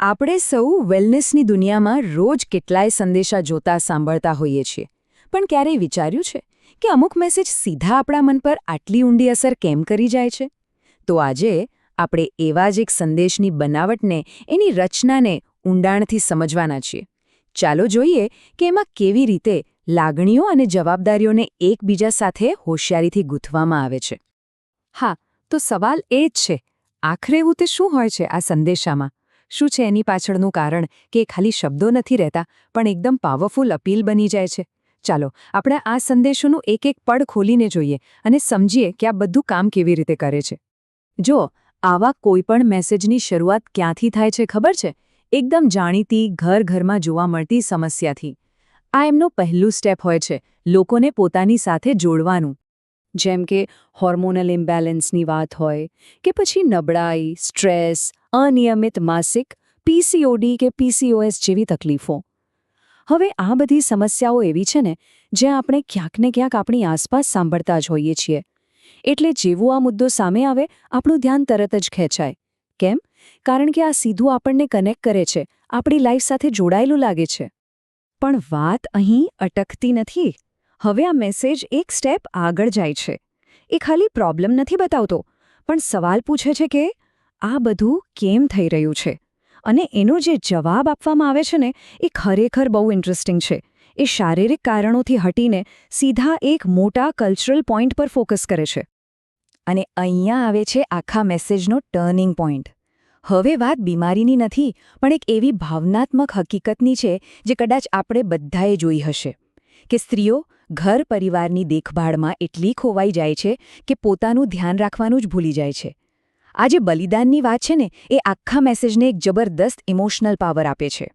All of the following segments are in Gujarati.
આપણે સૌ વેલનેસની દુનિયામાં રોજ કેટલાય સંદેશા જોતા સાંભળતા હોઈએ છીએ, પણ ક્યારેય વિચાર્યું છે કે અમુક મેસેજ સીધા આપણા મન પર આટલી ઊંડી અસર કેમ કરી જાય છે? તો આજે આપણે એવા જ એક સંદેશની બનાવટને, એની રચનાને ઊંડાણથી સમજવાના છીએ. ચાલો જોઈએ કે એમાં કેવી રીતે લાગણીઓ અને જવાબદારીઓને એકબીજા સાથે હોશિયારીથી ગૂંથવામાં આવે છે. હા, તો સવાલ એ જ છે, આખરે એવું તે શું હોય છે આ સંદેશામાં? શું છે એની પાછળનું કારણ કે એ ખાલી શબ્દો નથી રહેતા, પણ એકદમ પાવરફુલ અપીલ બની જાય છે? ચાલો આપણે આ સંદેશોનું એક એક પડ ખોલીને જોઈએ અને સમજીએ કે આ બધું કામ કેવી રીતે કરે છે. જો આવા કોઈપણ મેસેજની શરૂઆત ક્યાંથી થાય છે ખબર છે? એકદમ જાણીતી ઘરમાં જોવા મળતી સમસ્યાથી. આ એમનું પહેલું સ્ટેપ હોય છે, લોકોને પોતાની સાથે જોડવાનું. જેમ કે હોર્મોનલ ઇમ્બેલેન્સની વાત હોય કે પછી નબળાઈ, સ્ટ્રેસ, અનિયમિત માસિક, પીસીઓડી કે પીસીઓએસ જેવી તકલીફો. હવે આ બધી સમસ્યાઓ એવી છે ને જે આપણે ક્યાંક ને ક્યાંક આપણી આસપાસ સાંભળતા જ હોઈએ છીએ. એટલે જેવું આ મુદ્દો સામે આવે, આપણું ધ્યાન તરત જ ખેંચાય. કેમ? કારણ કે આ સીધું આપણને કનેક્ટ કરે છે, આપણી લાઈફ સાથે જોડાયેલું લાગે છે. પણ વાત અહીં અટકતી નથી. હવે આ મેસેજ એક સ્ટેપ આગળ જાય છે. એ ખાલી પ્રોબ્લેમ નથી બતાવતો, પણ સવાલ પૂછે છે કે આ બધું કેમ થઈ રહ્યું છે? અને એનો જે જવાબ આપવામાં આવે છે ને, એ ખરેખર બહુ ઇન્ટરેસ્ટિંગ છે. એ શારીરિક કારણોથી હટીને સીધા એક મોટા કલ્ચરલ પોઈન્ટ પર ફોકસ કરે છે. અને અહીંયા આવે છે આખા મેસેજનો ટર્નિંગ પોઈન્ટ. હવે વાત બીમારીની નથી, પણ એક એવી ભાવનાત્મક હકીકતની છે જે કદાચ આપણે બધાએ જોઈ હશે, કે સ્ત્રીઓ ઘર પરિવારની દેખભાળમાં એટલી ખોવાઈ જાય છે કે પોતાનું ધ્યાન રાખવાનું જ ભૂલી જાય છે. આ જે બલિદાનની વાત છે ને, એ આખા મેસેજને એક જબરદસ્ત ઇમોશનલ પાવર આપે છે.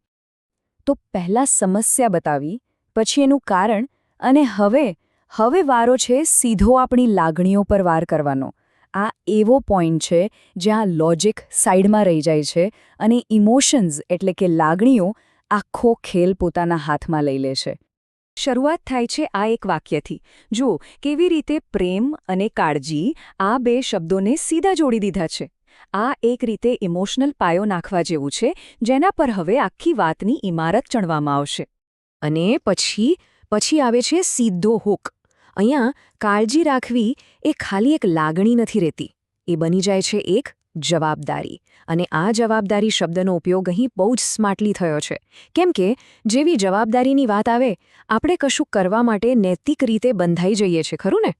તો પહેલાં સમસ્યા બતાવી, પછી એનું કારણ, અને હવે વારો છે સીધો આપણી લાગણીઓ પર વાર કરવાનો. આ એવો પોઈન્ટ છે જ્યાં લોજિક સાઈડમાં રહી જાય છે અને ઇમોશન્સ એટલે કે લાગણીઓ આખો ખેલ પોતાના હાથમાં લઈ લે છે. શરૂઆત થાય છે આ એક વાક્યથી. જુઓ કેવી રીતે પ્રેમ અને કાળજી આ બે શબ્દોને સીધા જોડી દીધા છે. આ એક રીતે ઇમોશનલ પાયો નાખવા જેવું છે, જેના પર હવે આખી વાતની ઇમારત ચણવામાં આવશે. અને પછી આવે છે સીધો હૂક. અહીંયા કાળજી રાખવી એ ખાલી એક લાગણી નથી રહેતી, એ બની જાય છે એક જવાબદારી. અને આ જવાબદારી શબ્દનો ઉપયોગ અહીં બહુ જ સ્માર્ટલી થયો છે. કેમ કે જેવી જવાબદારીની વાત આવે, આપણે કશું કરવા માટે નૈતિક રીતે બંધાઈ જઈએ છીએ, ખરું ને?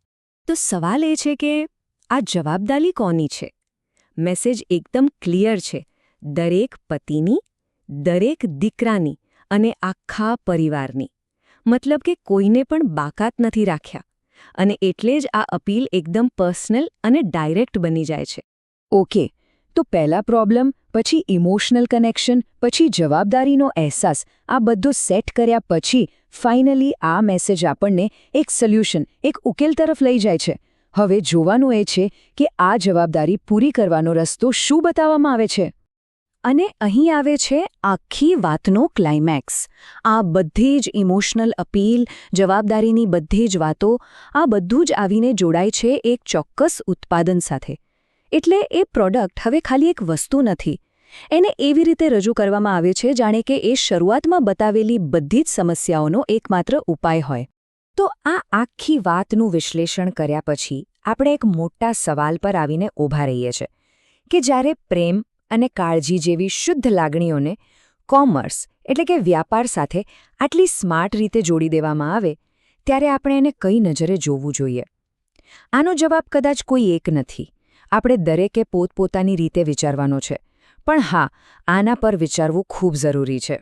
તો સવાલ એ છે કે આ જવાબદારી કોની છે? મેસેજ એકદમ ક્લિયર છે. દરેક પતિની, દરેક દીકરાની અને આખા પરિવારની. મતલબ કે કોઈને પણ બાકાત નથી રાખ્યા. અને એટલે જ આ અપીલ એકદમ પર્સનલ અને ડાયરેક્ટ બની જાય છે. ઓકે, તો પહેલા પ્રોબ્લેમ, પછી ઇમોશનલ કનેક્શન, પછી જવાબદારીનો અહેસાસ, આ બધું સેટ કર્યા પછી ફાઇનલી આ મેસેજ આપણને એક સોલ્યુશન, એક ઉકેલ તરફ લઈ જાય છે. હવે જોવાનું એ છે કે આ જવાબદારી પૂરી કરવાનો રસ્તો શું બતાવવામાં આવે છે. અને અહીં આવે છે આખી વાતનો ક્લાઇમેક્સ. આ બધી જ ઇમોશનલ અપીલ, જવાબદારીની બધી જ વાતો, આ બધું જ આવીને જોડાય છે એક ચોક્કસ ઉત્પાદન સાથે. એટલે એ પ્રોડક્ટ હવે ખાલી એક વસ્તુ નથી. એને એવી રીતે રજૂ કરવામાં આવે છે જાણે કે એ શરૂઆતમાં બતાવેલી બધી જ સમસ્યાઓનો એકમાત્ર ઉપાય હોય. તો આ આખી વાતનું વિશ્લેષણ કર્યા પછી આપણે એક મોટા સવાલ પર આવીને ઊભા રહીએ છીએ કે જ્યારે પ્રેમ અને કાળજી જેવી શુદ્ધ લાગણીઓને કોમર્સ એટલે કે વ્યાપાર સાથે આટલી સ્માર્ટ રીતે જોડી દેવામાં આવે, ત્યારે આપણે એને કઈ નજરે જોવું જોઈએ? આનો જવાબ કદાચ કોઈ એક નથી. આપણે દરેકે પોતપોતાની રીતે વિચારવાનો છે. પણ હા, આના પર વિચારવું ખૂબ જરૂરી છે.